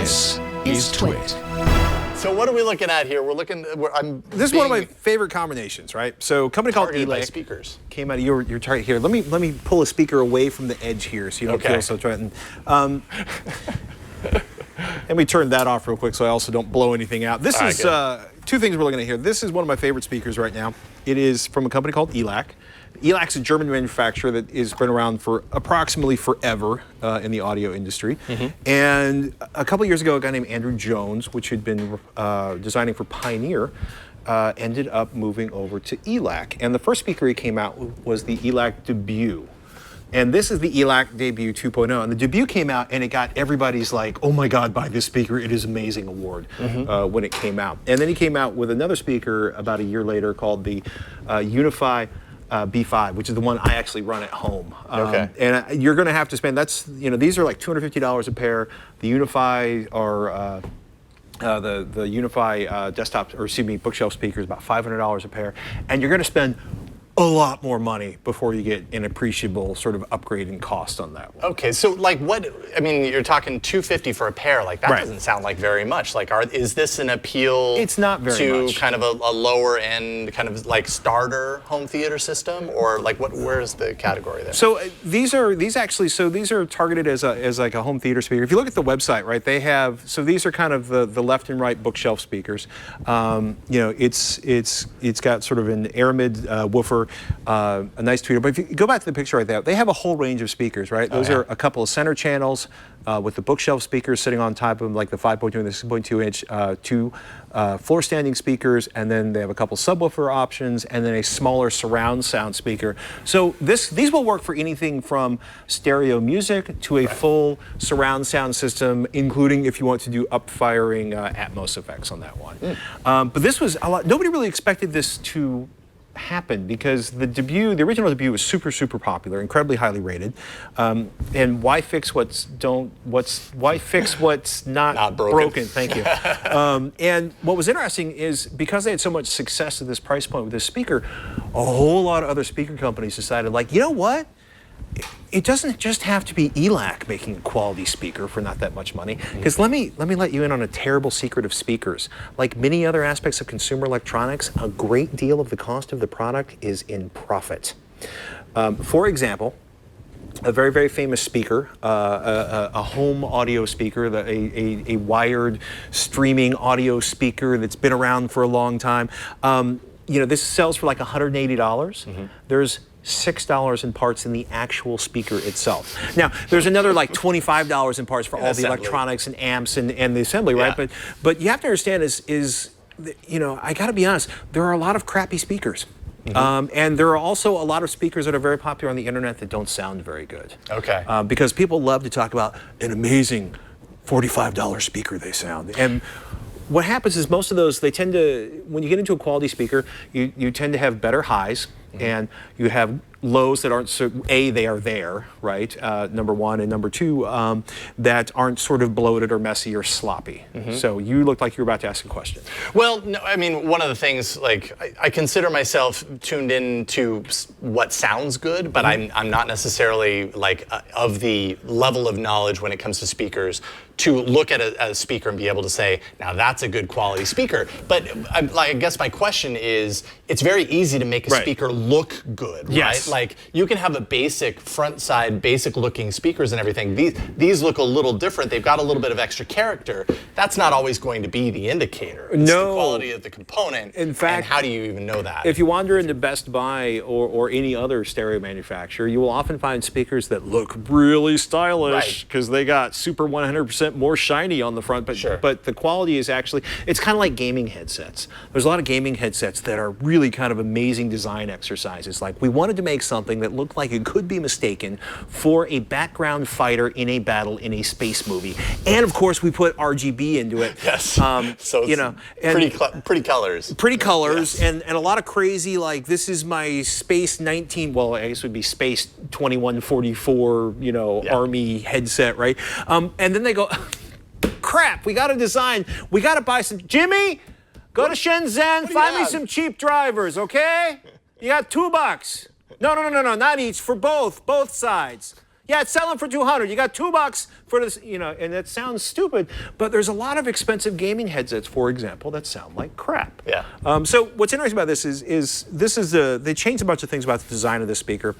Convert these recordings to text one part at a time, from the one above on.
This is TWiT. So what are we looking at here? We're looking. This is one of my favorite combinations, right? So, a company called ELAC speakers came out of your target here. Let me pull a speaker away from the edge here, so you don't feel so threatened. Let me turn that off real quick, so I also don't blow anything out. This is two things we're looking at here. This is one of my favorite speakers right now. It is from a company called ELAC. ELAC's a German manufacturer that has been around for approximately forever in the audio industry. And a couple years ago, a guy named Andrew Jones, which had been designing for Pioneer, ended up moving over to ELAC. And the first speaker he came out with was the ELAC Debut. And this is the ELAC Debut 2.0. And the Debut came out, and it got everybody's like, oh my God, buy this speaker, it is amazing award when it came out. And then he came out with another speaker about a year later called the Unify B5, which is the one I actually run at home. And you're going to have to spend, these are like $250 a pair. The Unify are the Unify desktop, or excuse me, bookshelf speakers, about $500 a pair. And you're going to spend a lot more money before you get an appreciable sort of upgrade in cost on that one. Okay, so like you're talking $250 for a pair, like that doesn't sound like very much. Like, is this an appeal it's not very to much. Kind of a lower end, kind of like starter home theater system? Or like where's the category there? So these are targeted as like a home theater speaker. If you look at the website, right, they have, so these are kind of the left and right bookshelf speakers. It's got sort of an aramid woofer, a nice tweeter. But if you go back to the picture right there, they have a whole range of speakers, right? Those are a couple of center channels with the bookshelf speakers sitting on top of them, like the 5.2 and the 6.2 inch, two floor standing speakers, and then they have a couple subwoofer options, and then a smaller surround sound speaker. So these will work for anything from stereo music to a full surround sound system, including if you want to do up-firing Atmos effects on that one. But this was a lot. Nobody really expected this to happen because the original Debut was super, super popular, incredibly highly rated. And why fix what's not broken? Thank you. And what was interesting is because they had so much success at this price point with this speaker, a whole lot of other speaker companies decided, like, you know what? It doesn't just have to be ELAC making a quality speaker for not that much money. Because let me let you in on a terrible secret of speakers. Like many other aspects of consumer electronics, a great deal of the cost of the product is in profit. For example, a very, very famous speaker, a home audio speaker, a wired streaming audio speaker that's been around for a long time. This sells for like $180. There's $6 in parts in the actual speaker itself. Now, there's another like $25 in parts for all the electronics and amps and the assembly, right? But you have to understand I got to be honest, there are a lot of crappy speakers. And there are also a lot of speakers that are very popular on the internet that don't sound very good. Because people love to talk about an amazing $45 speaker they sound. And what happens is most of those, they tend to, when you get into a quality speaker, you tend to have better highs, and you have lows that aren't so, they are there, right? Number one, and number two, that aren't sort of bloated or messy or sloppy. So you looked like you were about to ask a question. Well, no, I mean, one of the things, like, I consider myself tuned in to what sounds good, but I'm not necessarily like of the level of knowledge when it comes to speakers to look at a speaker and be able to say, now that's a good quality speaker. But I guess my question is, it's very easy to make a speaker look good, right? Like, you can have a basic front side, basic looking speakers and everything. These look a little different. They've got a little bit of extra character. That's not always going to be the indicator. It's the quality of the component. In fact, and how do you even know that? If you wander into Best Buy or any other stereo manufacturer, you will often find speakers that look really stylish because they got super 100% more shiny on the front, but the quality is actually, it's kind of like gaming headsets. There's a lot of gaming headsets that are really kind of amazing design exercises. Like, we wanted to make something that looked like it could be mistaken for a background fighter in a battle in a space movie. And of course, we put RGB into it. So it's pretty colors. Pretty colors, and a lot of crazy, like, this is my Space 19, well, I guess it would be Space 2144, Army headset, right? And then they go, crap, we got to design, we got to buy some, Jimmy, go to Shenzhen, find me some cheap drivers, okay? You got $2. No, not each, for both sides. Yeah, it's selling for $200. You got $2 for this, you know, and that sounds stupid, but there's a lot of expensive gaming headsets, for example, that sound like crap. Yeah. So what's interesting about this is they changed a bunch of things about the design of this speaker.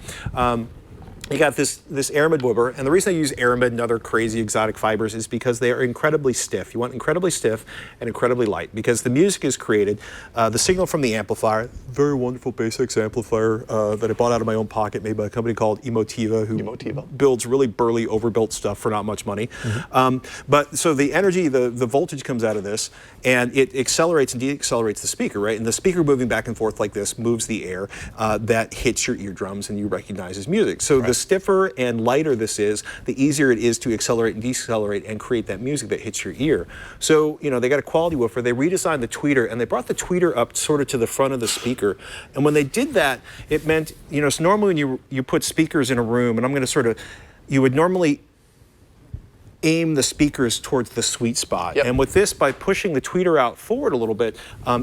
You got this aramid woofer, and the reason I use aramid and other crazy exotic fibers is because they are incredibly stiff. You want incredibly stiff and incredibly light because the music is created, the signal from the amplifier, very wonderful Basics amplifier that I bought out of my own pocket, made by a company called Emotiva, who builds really burly, overbuilt stuff for not much money. But so the energy, the voltage comes out of this, and it accelerates and deaccelerates the speaker, right? And the speaker moving back and forth like this moves the air that hits your eardrums and you recognize as music. So the stiffer and lighter this is, the easier it is to accelerate and decelerate and create that music that hits your ear. So, you know, they got a quality woofer, they redesigned the tweeter, and they brought the tweeter up sort of to the front of the speaker. And when they did that, it meant, you know, so normally when you put speakers in a room, and I'm going to sort of, you would normally aim the speakers towards the sweet spot. And with this, by pushing the tweeter out forward a little bit,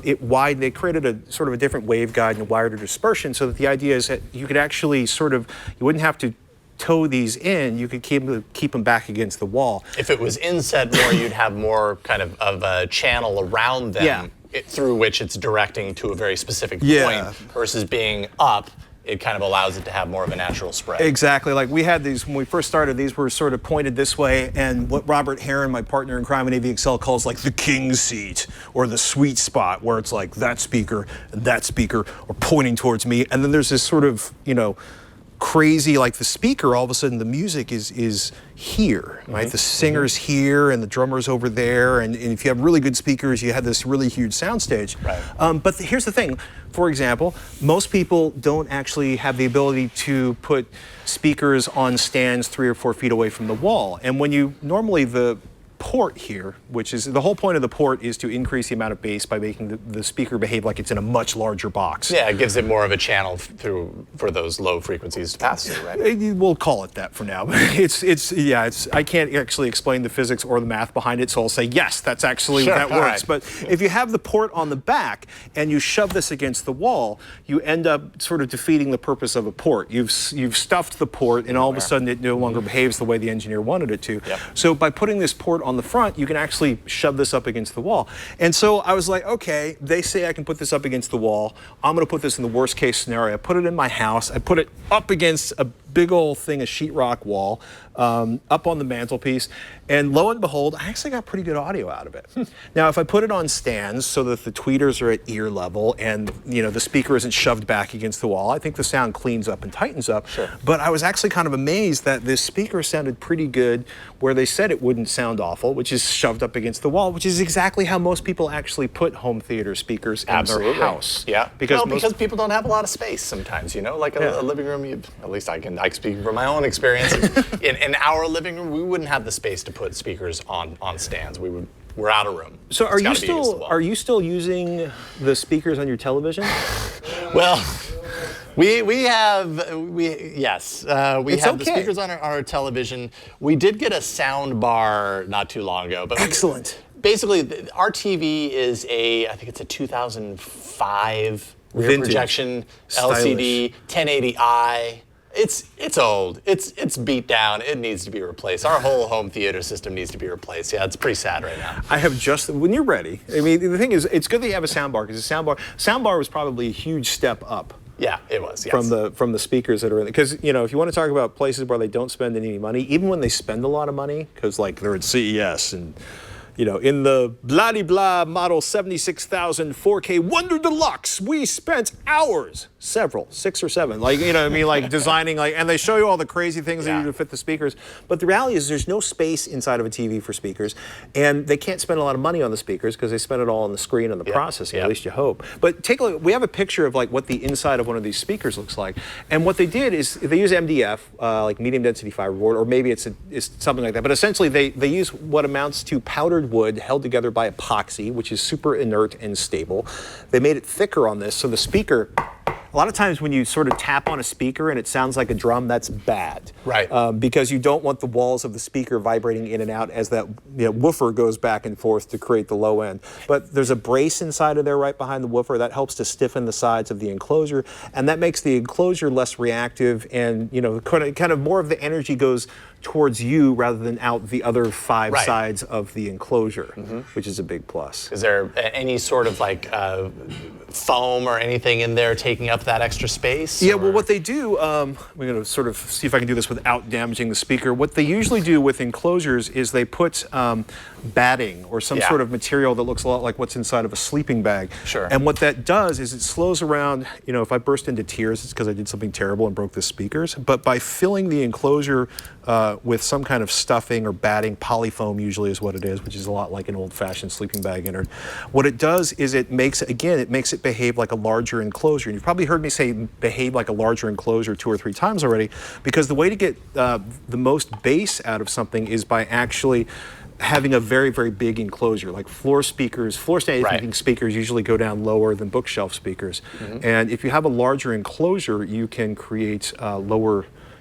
it widened, they created a sort of a different waveguide and a wider dispersion, so that the idea is that you could actually sort of, you wouldn't have to tow these in, you could keep them back against the wall. If it was inset more, you'd have more kind of a channel around them through which it's directing to a very specific point versus being up. It kind of allows it to have more of a natural spread. Exactly. Like we had these, when we first started, these were sort of pointed this way, and what Robert Heron, my partner in crime in AVXL, calls like the king's seat, or the sweet spot, where it's like that speaker and that speaker are pointing towards me, and then there's this sort of, you know, crazy, like the speaker, all of a sudden the music is here, right? The singer's here and the drummer's over there, and if you have really good speakers, you have this really huge soundstage. But here's the thing, for example, most people don't actually have the ability to put speakers on stands 3 or 4 feet away from the wall, and when you, normally the port here, which is, the whole point of the port is to increase the amount of bass by making the speaker behave like it's in a much larger box. Yeah, it gives it more of a channel for those low frequencies to pass through, right? We'll call it that for now. I can't actually explain the physics or the math behind it, so I'll say yes, that's actually that works. But if you have the port on the back and you shove this against the wall, you end up sort of defeating the purpose of a port. You've stuffed the port, and all of a sudden it no longer behaves the way the engineer wanted it to. So by putting this port on the front, you can actually shove this up against the wall. And so I was like, okay, they say I can put this up against the wall. I'm going to put this in the worst case scenario. I put it in my house. I put it up against a big old thing, a sheetrock wall, up on the mantelpiece. And lo and behold, I actually got pretty good audio out of it. Now, if I put it on stands so that the tweeters are at ear level and, you know, the speaker isn't shoved back against the wall, I think the sound cleans up and tightens up. But I was actually kind of amazed that this speaker sounded pretty good where they said it wouldn't sound awful, which is shoved up against the wall, which is exactly how most people actually put home theater speakers in their house. Because people don't have a lot of space sometimes, you know, like a living room, at least I can speak from my own experience. in our living room, we wouldn't have the space to put speakers on stands. We're out of room. So are you still using the speakers on your television? Well, we have the speakers on our television. We did get a sound bar not too long ago, but excellent. Basically, our TV is I think it's a 2005 rear projection LCD 1080i. It's old. It's beat down. It needs to be replaced. Our whole home theater system needs to be replaced. Yeah, it's pretty sad right now. I have just, when you're ready, I mean, the thing is, it's good that you have a soundbar, because the soundbar was probably a huge step up. Yeah, it was, yes. From the speakers that are in it. Because, you know, if you want to talk about places where they don't spend any money, even when they spend a lot of money, because like they're at CES and, you know, in the blah-de-blah model 76,000 4K Wonder Deluxe, we spent hours, 6 or 7, like, you know what I mean, like designing, like, and they show you all the crazy things they do to fit the speakers. But the reality is there's no space inside of a TV for speakers, and they can't spend a lot of money on the speakers because they spend it all on the screen and the processing, at least you hope. But take a look, we have a picture of like what the inside of one of these speakers looks like. And what they did is they use MDF, like medium density fiberboard, or maybe it's something like that. But essentially they use what amounts to powdered wood held together by epoxy, which is super inert and stable. They made it thicker on this, so the speaker, lot of times when you sort of tap on a speaker and it sounds like a drum, that's bad. Right. Because you don't want the walls of the speaker vibrating in and out as that woofer goes back and forth to create the low end. But there's a brace inside of there right behind the woofer that helps to stiffen the sides of the enclosure, and that makes the enclosure less reactive, and kind of more of the energy goes towards you rather than out the other 5 sides of the enclosure, which is a big plus. Is there any sort of like foam or anything in there taking up that extra space? Yeah, well, what they do, we're going to sort of see if I can do this without damaging the speaker. What they usually do with enclosures is they put batting or some sort of material that looks a lot like what's inside of a sleeping bag. Sure. And what that does is it slows around, if I burst into tears, it's because I did something terrible and broke the speakers. But by filling the enclosure with some kind of stuffing or batting, polyfoam usually is what it is, which is a lot like an old-fashioned sleeping bag innard. What it does is it makes it behave like a larger enclosure. And you've probably heard me say behave like a larger enclosure 2 or 3 times already, because the way to get the most bass out of something is by actually having a very, very big enclosure. Like floor standing speakers usually go down lower than bookshelf speakers. And if you have a larger enclosure, you can create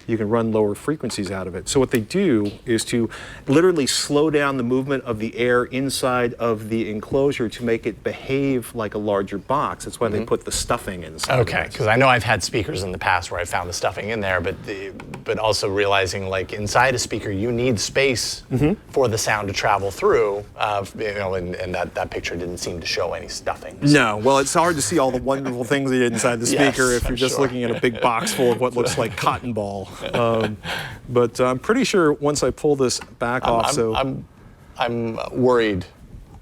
you can run lower frequencies out of it. So what they do is to literally slow down the movement of the air inside of the enclosure to make it behave like a larger box. That's why they put the stuffing inside. Okay, because I know I've had speakers in the past where I found the stuffing in there, but also realizing like inside a speaker you need space for the sound to travel through, and that picture didn't seem to show any stuffing. So. No, well, it's hard to see all the wonderful things they did inside the speaker if you're just looking at a big box full of what looks like cotton ball. But I'm pretty sure once I pull this back off, I'm worried.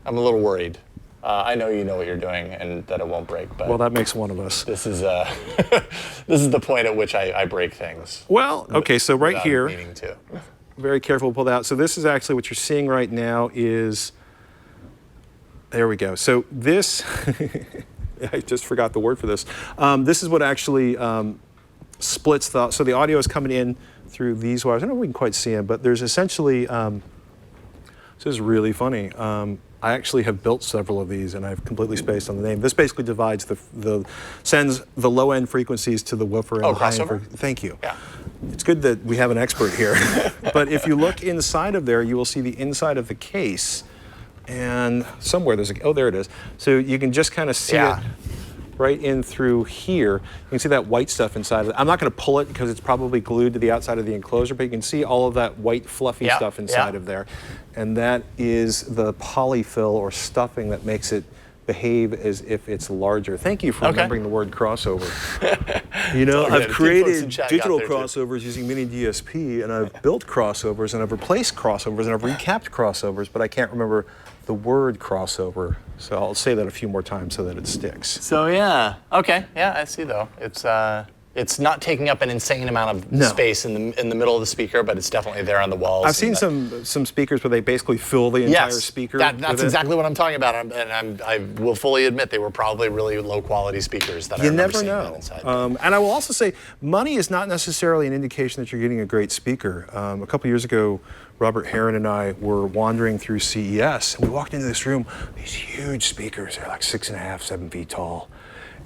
I'm a little worried. I know you know what you're doing and that it won't break, but well, that makes one of us. This is this is the point at which I break things. Well, okay, so right here, meaning to. Very careful to pull that out. So this is actually what you're seeing right now is, there we go. So this, I just forgot the word for this. This is what actually splits so the audio is coming in through these wires. I don't know if we can quite see them, but there's essentially, this is really funny. I actually have built several of these and I've completely spaced on the name. This basically divides sends the low end frequencies to the woofer and the high end. Thank you. Yeah. It's good that we have an expert here. But if you look inside of there, you will see the inside of the case, and somewhere there's there it is. So you can just kind of see it right in through here. You can see that white stuff inside of it. I'm not going to pull it because it's probably glued to the outside of the enclosure, but you can see all of that white fluffy stuff inside of there. And that is the polyfill or stuffing that makes it behave as if it's larger. Thank you for remembering the word crossover. I've created digital crossovers using Mini DSP, and I've built crossovers, and I've replaced crossovers, and I've recapped crossovers, but I can't remember the word crossover. So I'll say that a few more times so that it sticks. So okay, I see though. It's not taking up an insane amount of space in the middle of the speaker, but it's definitely there on the walls. I've seen some speakers where they basically fill the entire speaker. That's exactly what I'm talking about, and I will fully admit they were probably really low quality speakers that I remember seeing that inside. And I will also say, money is not necessarily an indication that you're getting a great speaker. A couple years ago, Robert Heron and I were wandering through CES, and we walked into this room. These huge speakers, they're like 6.5, 7 feet tall.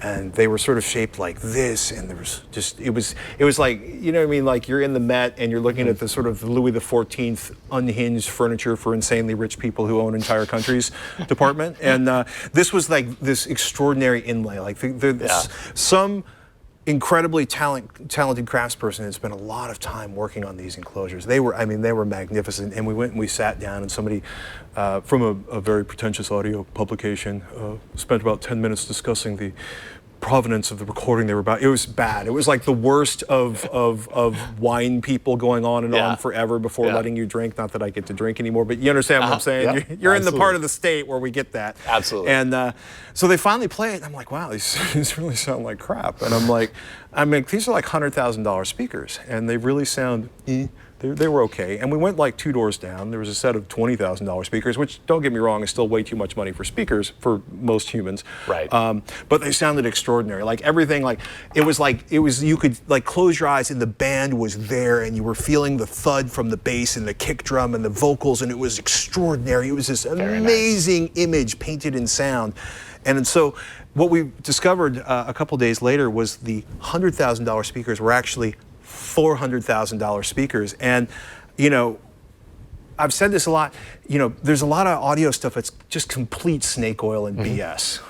And they were sort of shaped like this, and there was just, it was like, you know what I mean, like you're in the Met and you're looking at the sort of Louis XIV unhinged furniture for insanely rich people who own entire countries department. And this was like this extraordinary inlay, like some incredibly talented craftsperson had spent a lot of time working on these enclosures. They were magnificent. And we went and we sat down, and somebody from a very pretentious audio publication spent about 10 minutes discussing the provenance of the recording they were about. It was bad. It was like the worst of wine people going on and on forever before letting you drink. Not that I get to drink anymore, but you understand what I'm saying? You're in the part of the state where we get that. Absolutely. And so they finally play it, and I'm like, wow, these really sound like crap. And I'm like, these are like $100,000 speakers, and they really sound They were okay. And we went like 2 doors down. There was a set of $20,000 speakers, which, don't get me wrong, is still way too much money for speakers for most humans. Right. But they sounded extraordinary. Like everything, you could like close your eyes and the band was there, and you were feeling the thud from the bass and the kick drum and the vocals, and it was extraordinary. It was this amazing image painted in sound. And so what we discovered a couple days later was the $100,000 speakers were actually $400,000 speakers. And, you know, I've said this a lot, you know, there's a lot of audio stuff that's just complete snake oil and BS.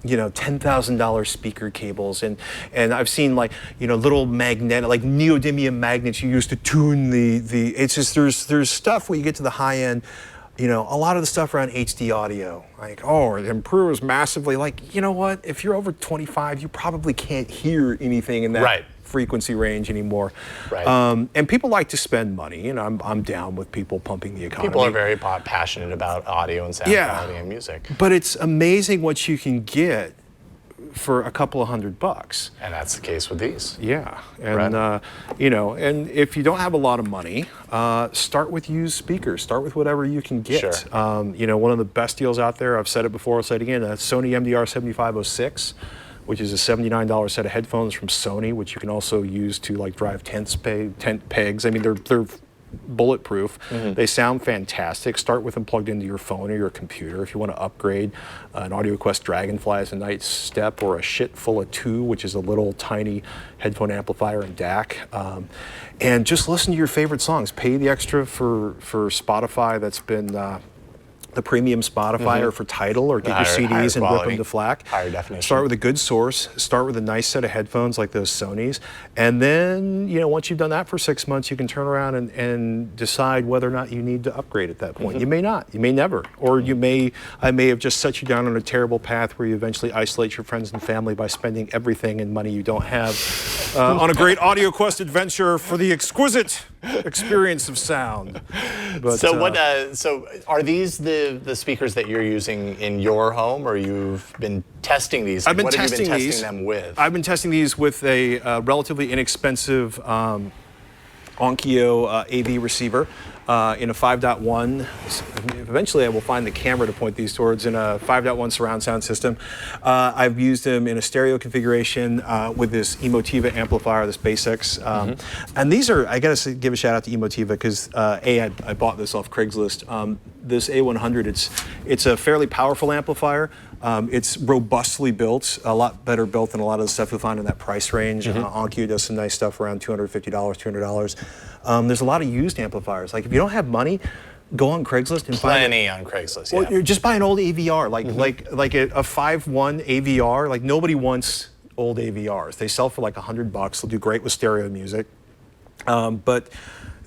You know, $10,000 speaker cables, and I've seen, like, you know, little magnetic, like neodymium magnets you use to tune the it's just, there's stuff where you get to the high end, you know, a lot of the stuff around HD audio, like, oh, it improves massively. Like, you know what, if you're over 25, you probably can't hear anything in that frequency range anymore. And people like to spend money, and I'm down with people pumping the economy. People are very passionate about audio and sound quality and music. But it's amazing what you can get for a couple of $100. And that's the case with these. Yeah, and you know, and if you don't have a lot of money, start with used speakers. Start with whatever you can get. You know, one of the best deals out there, I've said it before, I'll say it again, Sony MDR 7506. Which is a $79 set of headphones from Sony, which you can also use to, like, drive tent pegs. I mean, they're bulletproof. They sound fantastic. Start with them plugged into your phone or your computer. If you want to upgrade, an AudioQuest Dragonfly is a nice step, or a Shit Full of 2, which is a little tiny headphone amplifier and DAC. And just listen to your favorite songs. Pay the extra for Spotify. That's been the premium Spotify, or for Tidal, or get your CDs and rip them to FLAC. Higher definition. Start with a good source. Start with a nice set of headphones like those Sonys, and then, you know, once you've done that for 6 months, you can turn around and decide whether or not you need to upgrade at that point. You may not. You may never, or I may have just set you down on a terrible path where you eventually isolate your friends and family by spending everything and money you don't have on a great AudioQuest adventure for the exquisite experience of sound. But, so are these the speakers that you're using in your home, or you've been testing these? I've been what testing have you been these. Testing them with? I've been testing these with a relatively inexpensive Onkyo AV receiver in a 5.1. Eventually I will find the camera to point these towards, in a 5.1 surround sound system. I've used them in a stereo configuration with this Emotiva amplifier, this Basics. And these are, I gotta give a shout out to Emotiva, because I bought this off Craigslist. This A100, it's a fairly powerful amplifier. It's robustly built, a lot better built than a lot of the stuff you'll find in that price range. Onkyo does some nice stuff around $250, $200. There's a lot of used amplifiers. Like, if you don't have money, go on Craigslist and find on Craigslist. Or just buy an old AVR, like a 5.1 AVR. Like, nobody wants old AVRs. They sell for like $100. They'll do great with stereo music. But,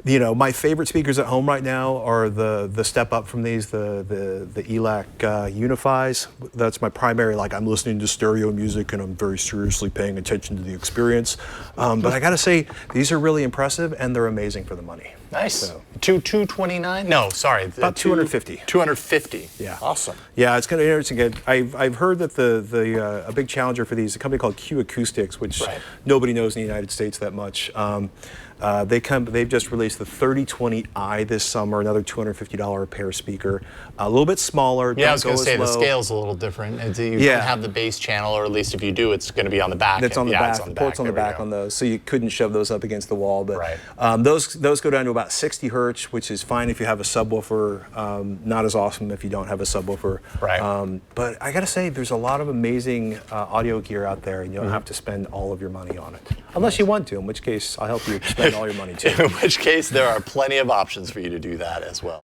you know, my favorite speakers at home right now are the step up from these, the ELAC Unifies. That's my primary, like, I'm listening to stereo music and I'm very seriously paying attention to the experience. But I gotta say, these are really impressive, and they're amazing for the money. Nice. So. $229? No, sorry. About $250. $250. Yeah. Awesome. Yeah, it's gonna be interesting. I've heard that a big challenger for these, a company called Q Acoustics, which nobody knows in the United States that much. They've just released the 3020i this summer, another $250 a pair speaker, a little bit smaller. Yeah, I was going to say the scale's a little different. You don't have the bass channel, or at least if you do, it's going to be on the back. It's on the back. The port's on the back on those, so you couldn't shove those up against the wall. But those go down to about 60 hertz, which is fine if you have a subwoofer. Not as awesome if you don't have a subwoofer. But I got to say, there's a lot of amazing audio gear out there, and you don't have to spend all of your money on it, unless you want to. In which case, I'll help you spend all your money too. In which case, there are plenty of options for you to do that as well.